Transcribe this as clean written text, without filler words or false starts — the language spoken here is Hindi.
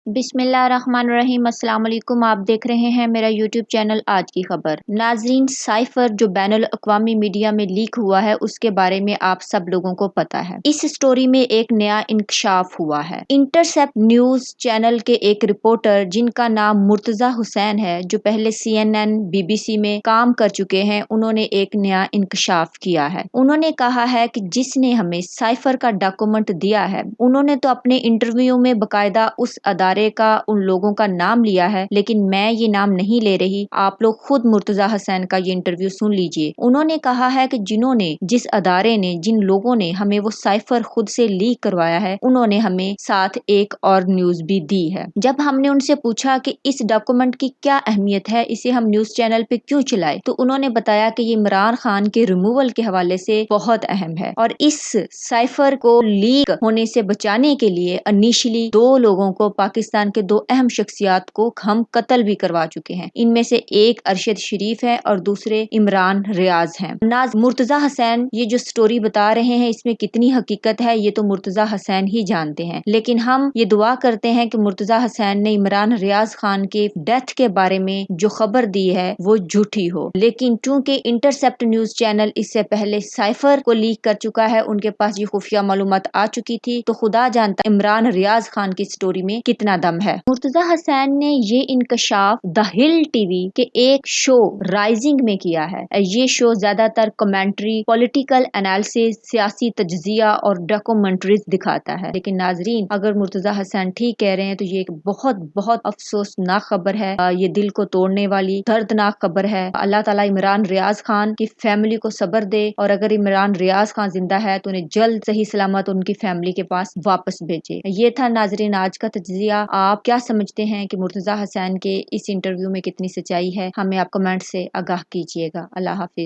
बिस्मिल्लाहिर्रहमानिर्रहीम। अस्सलाम वालेकुम। आप देख रहे हैं मेरा यूट्यूब चैनल आज की खबर। नाजरीन, साइफर जो बैनुल अक़वामी मीडिया में लीक हुआ है उसके बारे में आप सब लोगों को पता है। इस स्टोरी में एक नया इंकशाफ हुआ है। इंटरसेप्ट न्यूज चैनल के एक रिपोर्टर जिनका नाम मुर्तजा हुसैन है, जो पहले CNN BBC में काम कर चुके हैं, उन्होंने एक नया इंकशाफ किया है। उन्होंने कहा है कि जिसने हमें साइफर का डॉक्यूमेंट दिया है, उन्होंने तो अपने इंटरव्यू में बकायदा उस अदारे का, उन लोगों का नाम लिया है, लेकिन मैं ये नाम नहीं ले रही। आप लोग खुद मुर्तजा हुसैन का ये इंटरव्यू सुन लीजिए। उन्होंने कहा है कि जिस अदारे ने, जिन लोगों ने हमें वो साइफर खुद से लीक करवाया है, उन्होंने हमें साथ एक और न्यूज भी दी है। जब हमने उनसे पूछा कि इस डॉक्यूमेंट की क्या अहमियत है, इसे हम न्यूज चैनल पे क्यों चलाए, तो उन्होंने बताया कि ये इमरान खान के रिमूवल के हवाले से बहुत अहम है और इस साइफर को लीक होने से बचाने के लिए इनिशियली 2 लोगों को, पाकिस्तान के 2 अहम शख्सियात को हम कत्ल भी करवा चुके हैं। इनमें से एक अरशद शरीफ है और दूसरे इमरान रियाज हैं। मुर्तजा हुसैन ये जो स्टोरी बता रहे हैं, इसमें कितनी हकीकत है ये तो मुर्तजा हुसैन ही जानते हैं, लेकिन हम ये दुआ करते हैं कि मुर्तजा हुसैन ने इमरान रियाज खान के डेथ के बारे में जो खबर दी है वो झूठी हो। लेकिन चूंकि इंटरसेप्ट न्यूज चैनल इससे पहले साइफर को लीक कर चुका है, उनके पास ये खुफिया मालूमात आ चुकी थी, तो खुदा जानता इमरान रियाज खान की स्टोरी में कितना दम है। मुर्तजा हुसैन ने ये इंकशाफ द हिल टीवी के एक शो राइजिंग में किया है। ये शो ज्यादातर कमेंट्री, पॉलिटिकल एनालिसिस, सियासी तज्जिया और डॉक्यूमेंट्रीज दिखाता है। लेकिन नाजरीन, अगर मुर्तजा हुसैन ठीक कह रहे हैं तो ये एक बहुत बहुत अफसोसनाक खबर है। ये दिल को तोड़ने वाली दर्दनाक खबर है। अल्लाह ताला इमरान रियाज खान की फैमिली को सब्र दे और अगर इमरान रियाज खान जिंदा है तो उन्हें जल्द सही सलामत उनकी फैमिली के पास वापस भेजे। ये था नाजरीन आज का तज्जिया। आप क्या समझते हैं कि मुर्तजा हुसैन के इस इंटरव्यू में कितनी सच्चाई है? हमें आप कमेंट से आगाह कीजिएगा। अल्लाह हाफिज।